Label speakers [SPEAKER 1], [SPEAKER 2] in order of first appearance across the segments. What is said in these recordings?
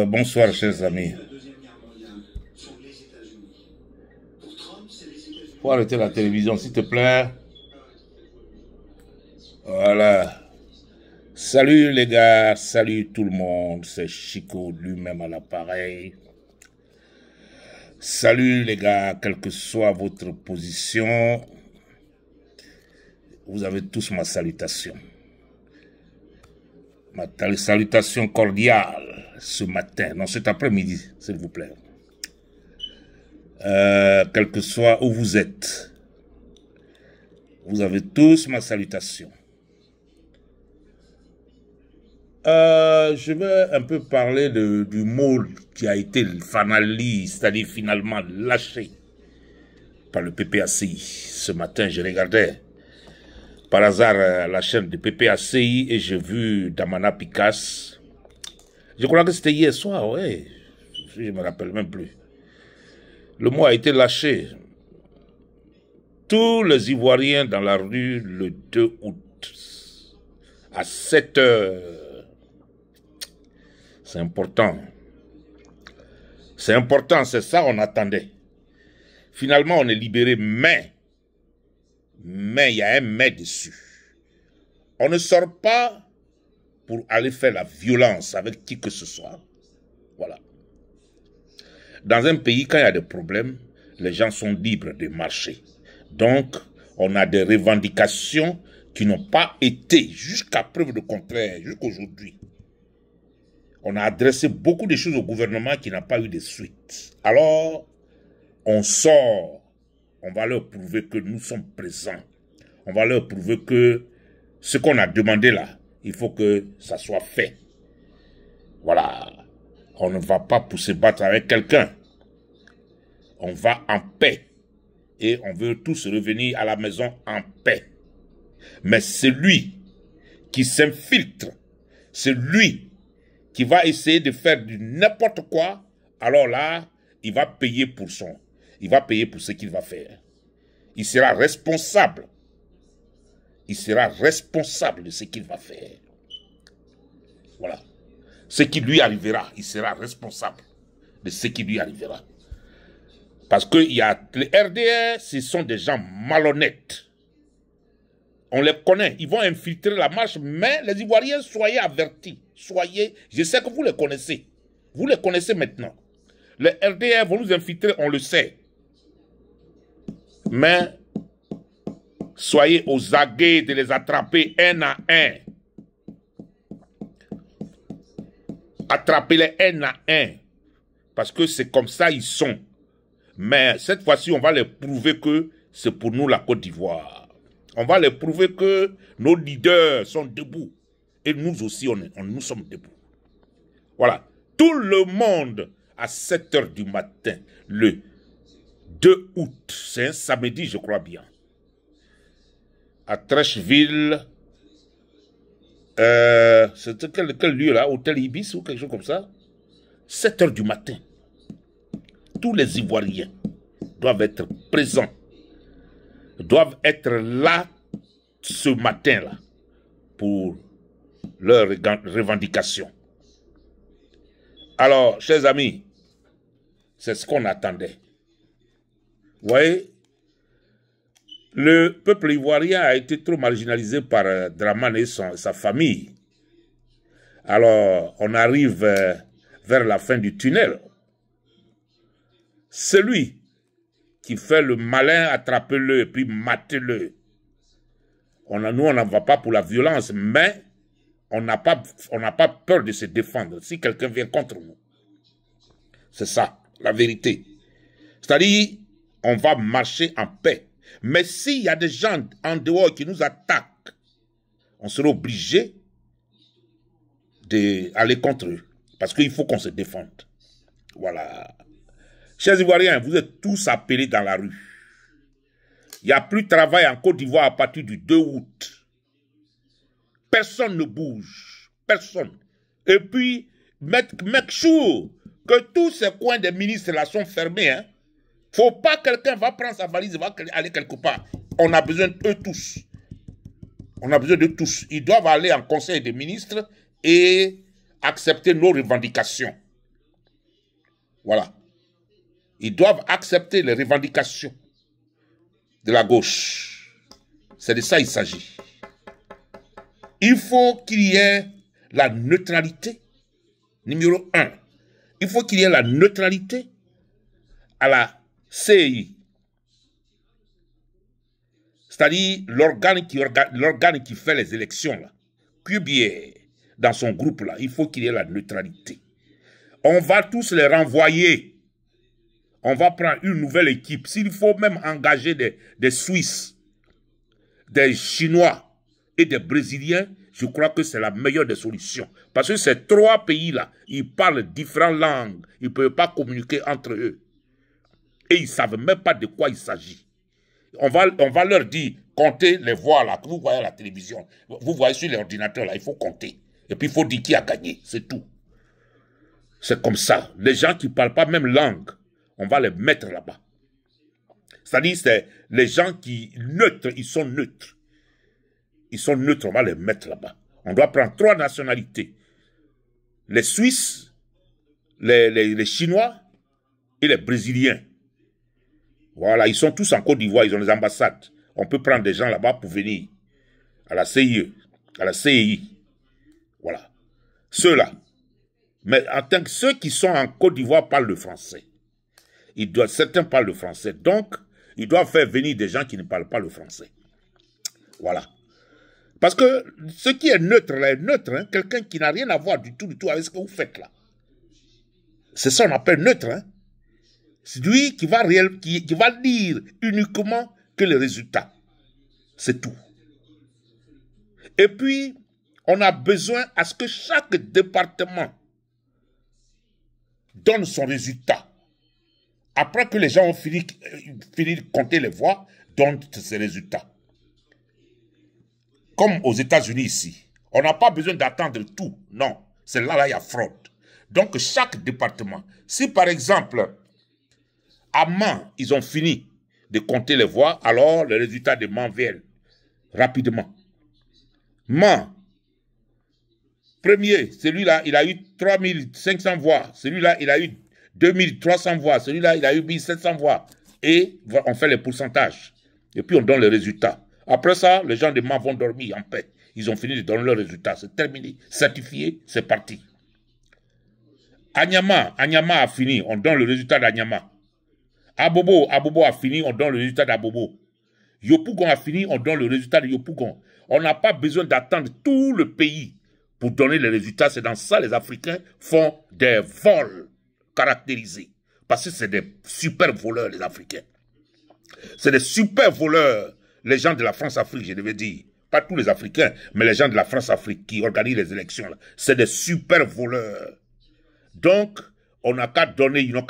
[SPEAKER 1] Bonsoir, chers amis. Faut arrêter la télévision, s'il te plaît. Voilà. Salut les gars, salut tout le monde. C'est Chico lui-même à l'appareil. Salut les gars, quelle que soit votre position, vous avez tous ma salutation. Ma salutation cordiale ce matin, non cet après-midi, s'il vous plaît. Quel que soit où vous êtes, vous avez tous ma salutation. Je vais un peu parler du mot qui a été finally, c'est-à-dire finalement lâché par le PPACI. Ce matin, je regardais par hasard la chaîne de PPACI et j'ai vu Damana Picasse. Je crois que c'était hier soir, ouais. Je ne me rappelle même plus. Le mot a été lâché. Tous les Ivoiriens dans la rue le 2 août à 7 heures. C'est important. C'est important, c'est ça qu'on attendait. Finalement, on est libéré, mais il y a un mais dessus. On ne sort pas pour aller faire la violence avec qui que ce soit. Voilà. Dans un pays, quand il y a des problèmes, les gens sont libres de marcher. Donc, on a des revendications qui n'ont pas été, jusqu'à preuve de contraire, jusqu'aujourd'hui. On a adressé beaucoup de choses au gouvernement qui n'a pas eu de suite. Alors, on sort. On va leur prouver que nous sommes présents. On va leur prouver que ce qu'on a demandé là, il faut que ça soit fait. Voilà. On ne va pas pour se battre avec quelqu'un. On va en paix. Et on veut tous revenir à la maison en paix. Mais celui qui s'infiltre, celui qui va essayer de faire du n'importe quoi, alors là, il va payer pour ce qu'il va faire. Il sera responsable. Il sera responsable de ce qu'il va faire. Voilà. Ce qui lui arrivera, il sera responsable de ce qui lui arrivera. Parce que il y a les RDR, ce sont des gens malhonnêtes. On les connaît, ils vont infiltrer la marche, mais les Ivoiriens, soyez avertis. Soyez, je sais que vous les connaissez. Vous les connaissez maintenant. Les RDR vont nous infiltrer, on le sait. Mais soyez aux aguets de les attraper un à un. Attrapez-les un à un. Parce que c'est comme ça ils sont. Mais cette fois-ci, on va les prouver que c'est pour nous la Côte d'Ivoire. On va les prouver que nos leaders sont debout. Et nous aussi, nous sommes debout. Voilà. Tout le monde à 7 heures du matin, le 2 août, c'est un samedi, je crois bien, à Trècheville, c'était quel lieu là, Hôtel Ibis ou quelque chose comme ça, 7 heures du matin, tous les Ivoiriens doivent être présents, doivent être là ce matin-là pour leurs revendications. Alors, chers amis, c'est ce qu'on attendait. Vous voyez, le peuple ivoirien a été trop marginalisé par Dramane et sa famille. Alors, on arrive vers la fin du tunnel. Celui qui fait le malin, attrapez-le et puis matez-le. Nous, on n'en va pas pour la violence, mais on n'a pas peur de se défendre si quelqu'un vient contre nous. C'est ça, la vérité. C'est-à-dire, on va marcher en paix. Mais s'il y a des gens en dehors qui nous attaquent, on sera obligé d'aller contre eux. Parce qu'il faut qu'on se défende. Voilà. Chers Ivoiriens, vous êtes tous appelés dans la rue. Il n'y a plus de travail en Côte d'Ivoire à partir du 2 août. Personne ne bouge. Personne. Et puis, make sure que tous ces coins des ministres là sont fermés. Hein. Faut pas que quelqu'un va prendre sa valise et va aller quelque part. On a besoin d'eux tous. On a besoin de tous. Ils doivent aller en conseil des ministres et accepter nos revendications. Voilà. Ils doivent accepter les revendications de la gauche. C'est de ça qu'il s'agit. Il faut qu'il y ait la neutralité. Numéro 1. Il faut qu'il y ait la neutralité à la CEI. C'est-à-dire l'organe qui fait les élections, là. Cubier, dans son groupe, là, il faut qu'il y ait la neutralité. On va tous les renvoyer. On va prendre une nouvelle équipe. S'il faut même engager des Suisses, des Chinois et des Brésiliens, je crois que c'est la meilleure des solutions. Parce que ces trois pays-là, ils parlent différentes langues. Ils ne peuvent pas communiquer entre eux. Et ils ne savent même pas de quoi il s'agit. On va leur dire, comptez les voix là, que vous voyez à la télévision. Vous voyez sur l'ordinateur là, il faut compter. Et puis il faut dire qui a gagné, c'est tout. C'est comme ça. Les gens qui ne parlent pas même langue, on va les mettre là-bas. C'est-à-dire, c'est les gens qui neutres, ils sont neutres. Ils sont neutres, on va les mettre là-bas. On doit prendre 3 nationalités. Les Suisses, les Chinois et les Brésiliens. Voilà, ils sont tous en Côte d'Ivoire, ils ont des ambassades. On peut prendre des gens là-bas pour venir à la CIE, à la CEI. Voilà. Ceux-là. Mais en tant que ceux qui sont en Côte d'Ivoire parlent le français. Certains parlent le français. Donc, ils doivent faire venir des gens qui ne parlent pas le français. Voilà. Parce que ce qui est neutre, là, est neutre. Hein? Quelqu'un qui n'a rien à voir du tout avec ce que vous faites là. C'est ça qu'on appelle neutre. Hein? C'est lui qui va dire uniquement que les résultats. C'est tout. Et puis, on a besoin à ce que chaque département donne son résultat. Après que les gens ont fini de compter les voix, donnent ces résultats. Comme aux États-Unis ici. On n'a pas besoin d'attendre tout. Non. C'est là, il y a fraude. Donc, chaque département, si par exemple, à Mans, ils ont fini de compter les voix, alors les résultats de Mans viennent rapidement. Mans, premier, celui-là, il a eu 3500 voix. Celui-là, il a eu 2300 voix. Celui-là, il a eu 1700 voix. Et on fait les pourcentages. Et puis, on donne les résultats. Après ça, les gens de Mans vont dormir en paix. Ils ont fini de donner leurs résultats. C'est terminé. Certifié, c'est parti. Anyama a fini. On donne le résultat d'Anyama. Abobo a fini. On donne le résultat d'Abobo. Yopougon a fini. On donne le résultat de Yopougon. On n'a pas besoin d'attendre tout le pays pour donner les résultats. C'est dans ça les Africains font des vols caractérisés. Parce que c'est des super voleurs, les Africains. C'est des super voleurs. Les gens de la France-Afrique, je devais dire. Pas tous les Africains, mais les gens de la France-Afrique qui organisent les élections. C'est des super voleurs. Donc, ils n'ont qu'à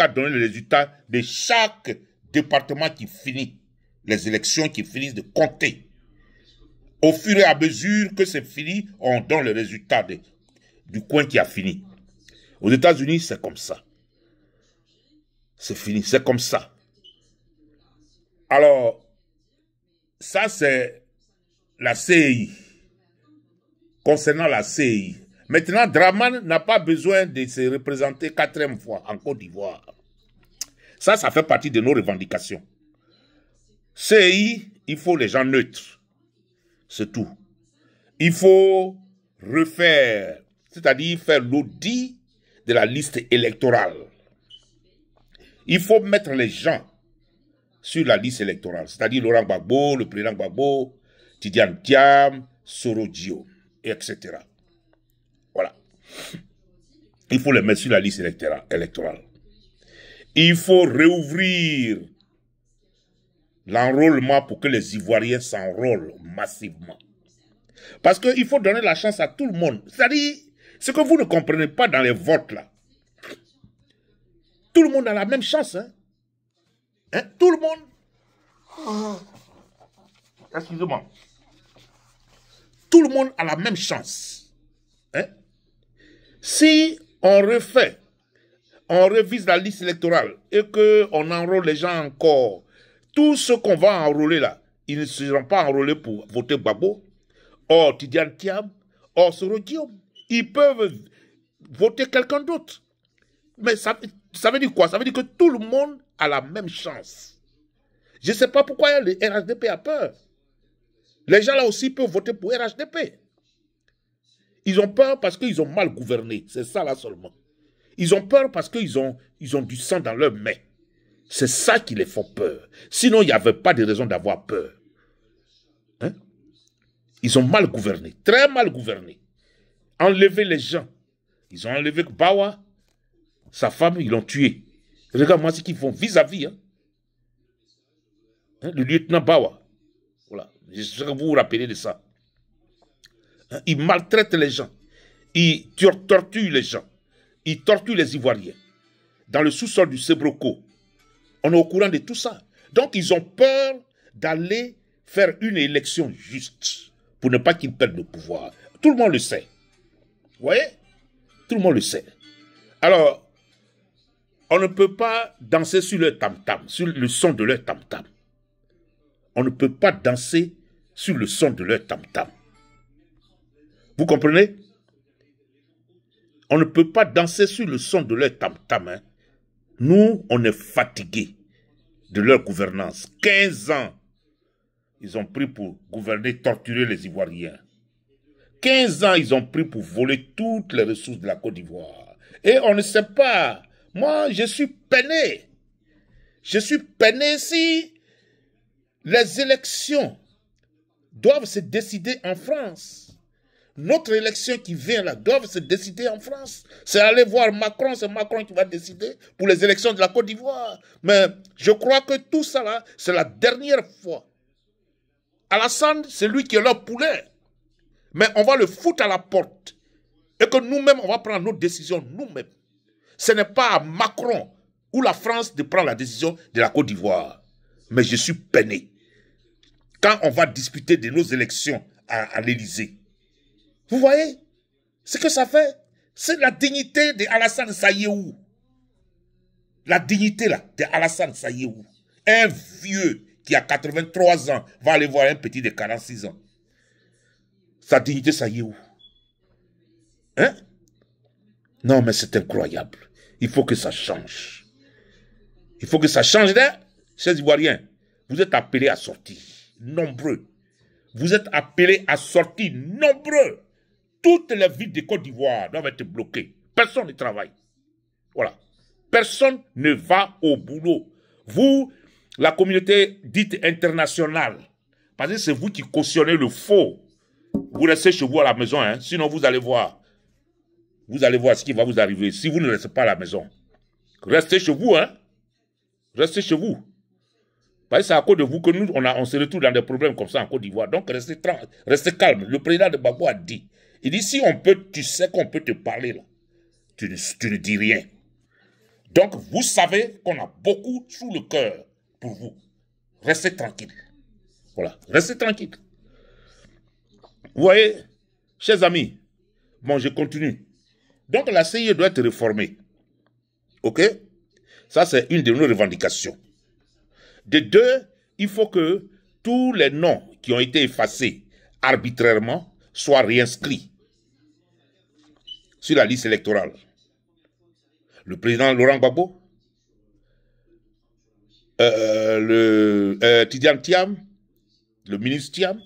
[SPEAKER 1] donner les résultats de chaque département qui finit. Les élections qui finissent de compter. Au fur et à mesure que c'est fini, on donne les résultats du coin qui a fini. Aux États-Unis, c'est comme ça. C'est fini, c'est comme ça. Alors, ça c'est la CEI. Concernant la CEI. Maintenant, Draman n'a pas besoin de se représenter 4e fois en Côte d'Ivoire. Ça fait partie de nos revendications. CEI, il faut les gens neutres. C'est tout. Il faut refaire, c'est-à-dire faire l'audit de la liste électorale. Il faut mettre les gens sur la liste électorale, c'est-à-dire Laurent Gbagbo, le président Gbagbo, Tidiane Thiam, Soro Dio, etc. Voilà. Il faut les mettre sur la liste électorale. Il faut réouvrir l'enrôlement pour que les Ivoiriens s'enrôlent massivement. Parce qu'il faut donner la chance à tout le monde. C'est-à-dire, ce que vous ne comprenez pas dans les votes là, tout le monde a la même chance. Hein? Tout le monde. Excusez-moi. Tout le monde a la même chance. Hein? Si on revise la liste électorale et qu'on enrôle les gens encore, tous ceux qu'on va enrôler là, ils ne seront pas enrôlés pour voter Gbagbo, or Tidiane Thiam, or Soro Diom. Ils peuvent voter quelqu'un d'autre. Mais ça veut dire quoi? Ça veut dire que tout le monde a la même chance. Je ne sais pas pourquoi le RHDP a peur. Les gens là aussi peuvent voter pour RHDP. Ils ont peur parce qu'ils ont mal gouverné. C'est ça là seulement. Ils ont peur parce qu'ils ont du sang dans leurs mains. C'est ça qui les fait peur. Sinon, il n'y avait pas de raison d'avoir peur. Hein? Ils ont mal gouverné, très mal gouverné. Enlever les gens. Ils ont enlevé Bawa, sa femme, ils l'ont tué. Regarde-moi ce qu'ils font vis-à-vis. Hein? Hein? Le lieutenant Bawa. Voilà. Je sais que vous vous rappelez de ça. Hein? Ils maltraitent les gens. Ils torturent les gens. Ils torturent les Ivoiriens. Dans le sous-sol du Sebroco. On est au courant de tout ça. Donc, ils ont peur d'aller faire une élection juste pour ne pas qu'ils perdent le pouvoir. Tout le monde le sait. Vous voyez? Tout le monde le sait. Alors, on ne peut pas danser sur leur tam-tam, sur le son de leur tam-tam. On ne peut pas danser sur le son de leur tam-tam. Vous comprenez? On ne peut pas danser sur le son de leur tam-tam. Hein? Nous, on est fatigués de leur gouvernance. 15 ans, ils ont pris pour gouverner, torturer les Ivoiriens. 15 ans, ils ont pris pour voler toutes les ressources de la Côte d'Ivoire. Et on ne sait pas. Moi, je suis peiné. Je suis peiné si les élections doivent se décider en France. Notre élection qui vient là doit se décider en France. C'est aller voir Macron, c'est Macron qui va décider pour les élections de la Côte d'Ivoire. Mais je crois que tout ça là, c'est la dernière fois. Alassane, c'est lui qui est leur poulet. Mais on va le foutre à la porte. Et que nous-mêmes, on va prendre nos décisions nous-mêmes. Ce n'est pas à Macron ou la France de prendre la décision de la Côte d'Ivoire. Mais je suis peiné. Quand on va discuter de nos élections à l'Élysée, vous voyez ce que ça fait? C'est la dignité d'Alassane Sayeou. La dignité là d'Alassane Sayeou. Un vieux qui a 83 ans va aller voir un petit de 46 ans. Sa dignité Sayeou. Hein? Non, mais c'est incroyable. Il faut que ça change. Il faut que ça change. Chers Ivoiriens, vous êtes appelés à sortir. Nombreux. Vous êtes appelés à sortir. Nombreux. Toutes les villes de Côte d'Ivoire doivent être bloquées. Personne ne travaille. Voilà. Personne ne va au boulot. Vous, la communauté dite internationale, parce que c'est vous qui cautionnez le faux. Vous restez chez vous à la maison, hein? Sinon vous allez voir. Vous allez voir ce qui va vous arriver si vous ne restez pas à la maison. Restez chez vous, hein? Restez chez vous. Parce que c'est à cause de vous que nous, on se retrouve dans des problèmes comme ça en Côte d'Ivoire. Donc restez calme. Le président de Gbagbo a dit, il dit, si on peut, tu sais qu'on peut te parler là. Tu ne dis rien. Donc, vous savez qu'on a beaucoup sous le cœur pour vous. Restez tranquille. Voilà, restez tranquille. Vous voyez, chers amis, bon, je continue. Donc, la CIE doit être réformée. OK? Ça, c'est une de nos revendications. De deux, il faut que tous les noms qui ont été effacés arbitrairement soient réinscrits sur la liste électorale. Le président Laurent Gbagbo, Tidiane Thiam, le ministre Thiam,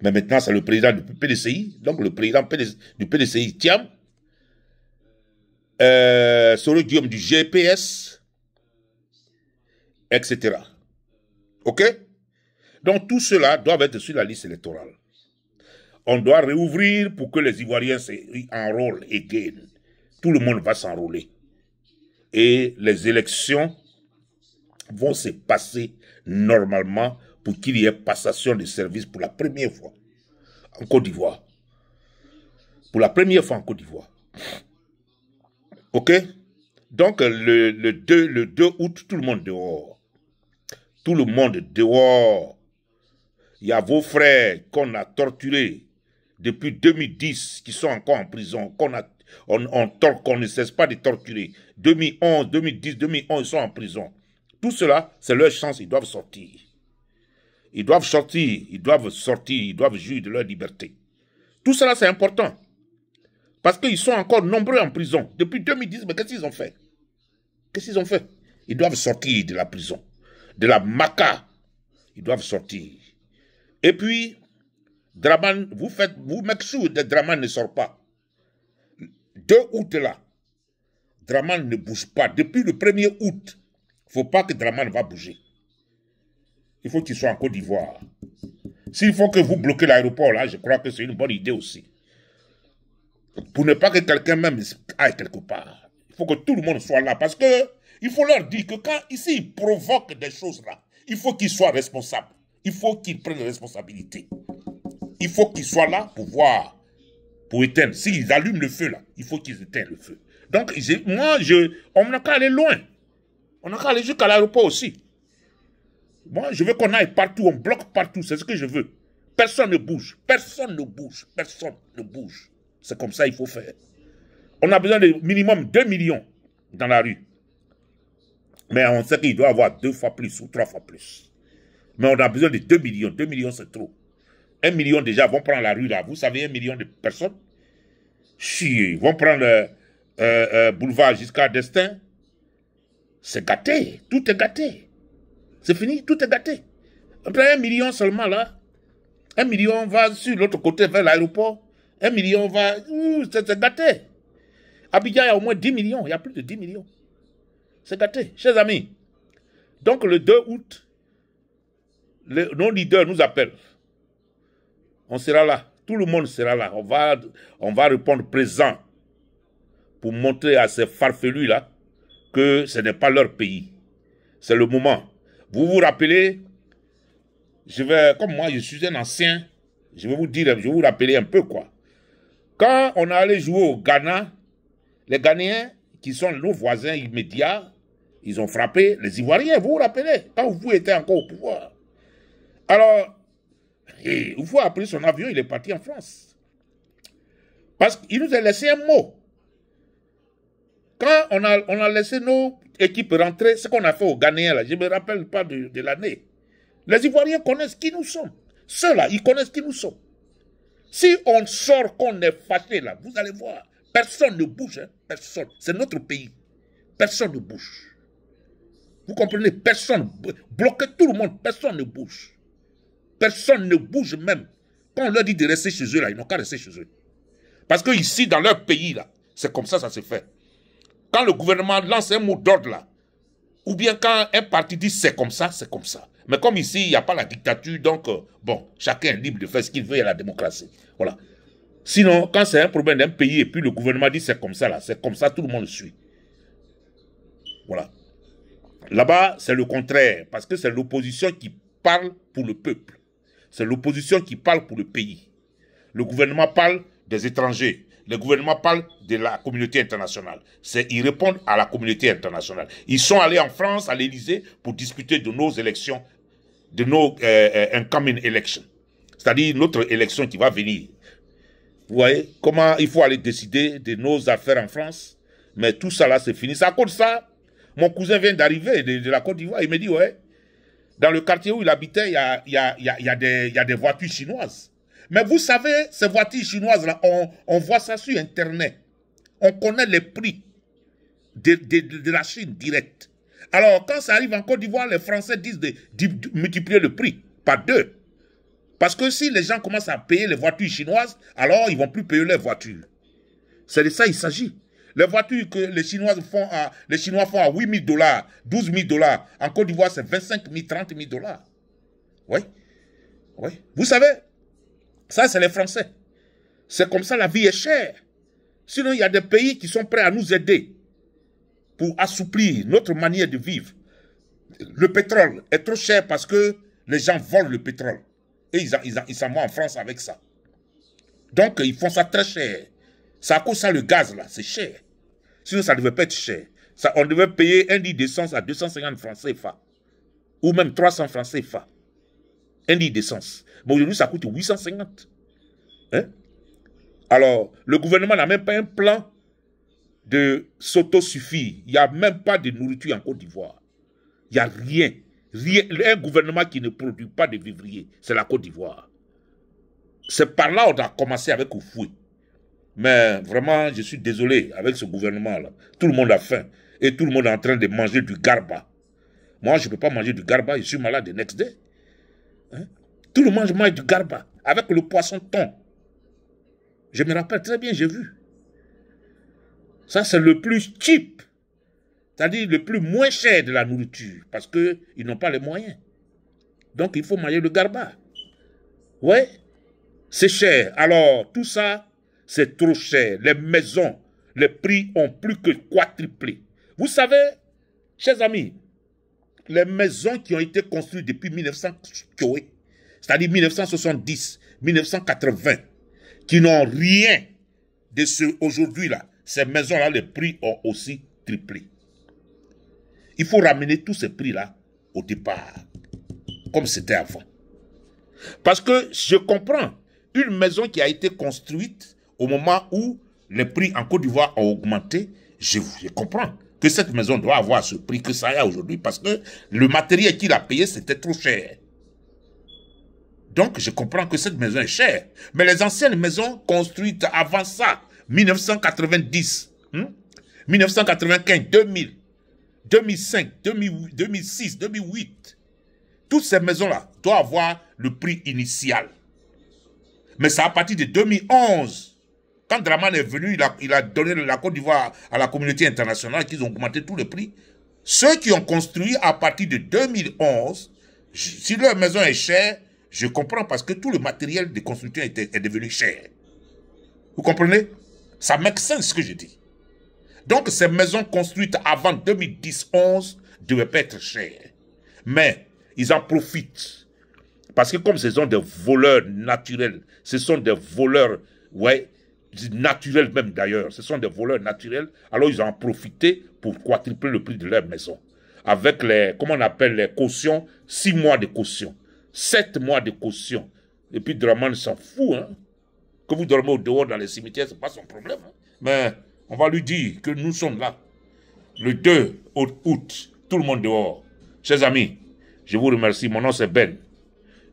[SPEAKER 1] mais maintenant c'est le président du PDCI, donc le président du PDCI Thiam, Soro Guillaume du GPS, etc. OK? Donc tout cela doit être sur la liste électorale. On doit réouvrir pour que les Ivoiriens s'enrôlent et gagnent. Tout le monde va s'enrôler. Et les élections vont se passer normalement pour qu'il y ait passation de service pour la première fois en Côte d'Ivoire. Pour la première fois en Côte d'Ivoire. OK? Donc le 2 août, tout le monde dehors. Tout le monde dehors. Il y a vos frères qu'on a torturés depuis 2010, qui sont encore en prison, qu'on ne cesse pas de torturer. 2011, 2010, 2011, ils sont en prison. Tout cela, c'est leur chance, ils doivent sortir. Ils doivent sortir, ils doivent jouir de leur liberté. Tout cela, c'est important. Parce qu'ils sont encore nombreux en prison. Depuis 2010, mais qu'est-ce qu'ils ont fait? Qu'est-ce qu'ils ont fait? Ils doivent sortir de la prison. De la maca. Ils doivent sortir. Et puis, Draman, vous mettez sûr que Draman ne sort pas. 2 août là, Draman ne bouge pas. Depuis le 1er août, il ne faut pas que Draman va bouger. Il faut qu'il soit en Côte d'Ivoire. S'il faut que vous bloquez l'aéroport là, je crois que c'est une bonne idée aussi. Pour ne pas que quelqu'un même aille quelque part. Il faut que tout le monde soit là. Parce que il faut leur dire que quand ici ils provoquent des choses là, il faut qu'ils soient responsables. Il faut qu'ils prennent les responsabilités. Il faut qu'ils soient là pour voir, pour éteindre. S'ils allument le feu là, il faut qu'ils éteignent le feu. Donc on n'a qu'à aller loin. On n'a qu'à aller jusqu'à l'aéroport aussi. Moi, je veux qu'on aille partout, on bloque partout, c'est ce que je veux. Personne ne bouge, personne ne bouge, personne ne bouge. C'est comme ça qu'il faut faire. On a besoin de minimum 2 millions dans la rue. Mais on sait qu'il doit y avoir 2 fois plus ou 3 fois plus. Mais on a besoin de 2 millions. 2 millions, c'est trop. 1 million déjà vont prendre la rue là. Vous savez, 1 million de personnes. Ils vont prendre boulevard jusqu'à Destin. C'est gâté. Tout est gâté. C'est fini, tout est gâté. Après 1 million seulement là. 1 million va sur l'autre côté vers l'aéroport. 1 million va... C'est gâté. Abidjan, il y a au moins 10 millions. Il y a plus de 10 millions. C'est gâté. Chers amis. Donc le 2 août, nos leaders nous appellent. On sera là. Tout le monde sera là. On va répondre présent pour montrer à ces farfelus là que ce n'est pas leur pays. C'est le moment. Vous vous rappelez, comme moi je suis un ancien, je vais vous rappeler un peu quoi. Quand on allait jouer au Ghana, les Ghanéens, qui sont nos voisins immédiats, ils ont frappé les Ivoiriens, vous vous rappelez, quand vous étiez encore au pouvoir. Alors, Oufou a pris son avion, il est parti en France. Parce qu'il nous a laissé un mot. Quand on a laissé nos équipes rentrer, ce qu'on a fait aux Ghanéens, là, je ne me rappelle pas de l'année. Les Ivoiriens connaissent qui nous sommes. Ceux-là, ils connaissent qui nous sommes. Si on sort qu'on est fâché, là, vous allez voir, personne ne bouge. Hein, personne. C'est notre pays. Personne ne bouge. Vous comprenez? Personne. Bloquez tout le monde. Personne ne bouge. Personne ne bouge même. Quand on leur dit de rester chez eux, là, ils n'ont qu'à rester chez eux. Parce que ici, dans leur pays, là, c'est comme ça se fait. Quand le gouvernement lance un mot d'ordre, là, ou bien quand un parti dit c'est comme ça, c'est comme ça. Mais comme ici, il n'y a pas la dictature, donc, bon, chacun est libre de faire ce qu'il veut, il y a la démocratie. Voilà. Sinon, quand c'est un problème d'un pays et puis le gouvernement dit c'est comme ça, là, c'est comme ça, tout le monde le suit. Voilà. Là-bas, c'est le contraire, parce que c'est l'opposition qui parle pour le peuple. C'est l'opposition qui parle pour le pays. Le gouvernement parle des étrangers. Le gouvernement parle de la communauté internationale. Ils répondent à la communauté internationale. Ils sont allés en France, à l'Élysée, pour discuter de nos élections, de nos incoming elections. C'est-à-dire notre élection qui va venir. Vous voyez comment il faut aller décider de nos affaires en France. Mais tout ça là, c'est fini. C'est à cause de ça. Mon cousin vient d'arriver de la Côte d'Ivoire. Il me dit, ouais, dans le quartier où il habitait, il y a des voitures chinoises. Mais vous savez, ces voitures chinoises-là, on voit ça sur Internet. On connaît les prix de la Chine direct. Alors, quand ça arrive en Côte d'Ivoire, les Français disent de multiplier le prix par 2. Parce que si les gens commencent à payer les voitures chinoises, alors ils ne vont plus payer leurs voitures. C'est de ça qu'il s'agit. Les voitures que les Chinois font à 8 000 $, 12 000 $. En Côte d'Ivoire, c'est 25 000, 30 000 $. Oui. Oui. Vous savez, ça, c'est les Français. C'est comme ça, la vie est chère. Sinon, il y a des pays qui sont prêts à nous aider pour assouplir notre manière de vivre. Le pétrole est trop cher parce que les gens volent le pétrole. Et ils s'en vont en France avec ça. Donc, ils font ça très cher. C'est à cause de ça, le gaz, là, c'est cher. Sinon, ça ne devait pas être cher. Ça, on devait payer un litre d'essence à 250 francs CFA. Ou même 300 francs CFA. Un litre d'essence. Mais aujourd'hui, ça coûte 850. Hein? Alors, le gouvernement n'a même pas un plan de s'autosuffire. Il n'y a même pas de nourriture en Côte d'Ivoire. Il n'y a rien. Un gouvernement qui ne produit pas de vivriers, c'est la Côte d'Ivoire. C'est par là qu'on a commencé avec Oufoué. Mais vraiment, je suis désolé avec ce gouvernement-là. Tout le monde a faim. Et tout le monde est en train de manger du garba. Moi, je ne peux pas manger du garba. Je suis malade the next day. Hein? Tout le monde mange du garba. Avec le poisson thon. Je me rappelle très bien, j'ai vu. Ça, c'est le plus cheap. C'est-à-dire le plus moins cher de la nourriture. Parce qu'ils n'ont pas les moyens. Donc, il faut manger le garba. Ouais, c'est cher. Alors, tout ça, c'est trop cher. Les maisons, les prix ont plus que quadruplé. Vous savez, chers amis, les maisons qui ont été construites depuis 1900, c'est-à-dire 1970, 1980, qui n'ont rien de ce aujourd'hui-là, ces maisons-là, les prix ont aussi triplé. Il faut ramener tous ces prix-là au départ, comme c'était avant. Parce que je comprends, une maison qui a été construite au moment où les prix en Côte d'Ivoire ont augmenté, je comprends que cette maison doit avoir ce prix que ça a aujourd'hui parce que le matériel qu'il a payé, c'était trop cher. Donc, je comprends que cette maison est chère. Mais les anciennes maisons construites avant ça, 1990, 1995, 2000, 2005, 2006, 2008, toutes ces maisons-là doivent avoir le prix initial. Mais c'est à partir de 2011, quand Dramane est venu, il a donné la Côte d'Ivoire à la communauté internationale, qu'ils ont augmenté tous les prix. Ceux qui ont construit à partir de 2011, si leur maison est chère, je comprends parce que tout le matériel de construction est devenu cher. Vous comprenez? Ça make sense ce que je dis. Donc ces maisons construites avant 2010-11 ne devaient pas être chères. Mais ils en profitent. Parce que comme ce sont des voleurs naturels, ce sont des voleurs, ouais, naturels même d'ailleurs, ce sont des voleurs naturels, alors ils ont en profité pour quadrupler le prix de leur maison. Avec les, comment on appelle les cautions, 6 mois de caution, 7 mois de caution. Et puis Dramane s'en fout, hein. Que vous dormez au dehors dans les cimetières, ce n'est pas son problème. Hein. Mais on va lui dire que nous sommes là. Le 2 août, tout le monde dehors. Chers amis, je vous remercie, mon nom c'est Ben.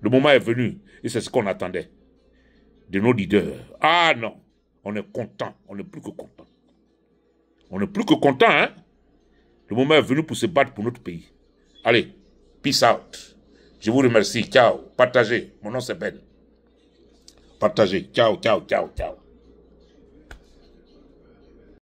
[SPEAKER 1] Le moment est venu, et c'est ce qu'on attendait de nos leaders. Ah non, on est content, on n'est plus que content. On n'est plus que content, hein. Le moment est venu pour se battre pour notre pays. Allez, peace out. Je vous remercie, ciao, partagez. Mon nom c'est Ben. Partagez, ciao, ciao, ciao, ciao.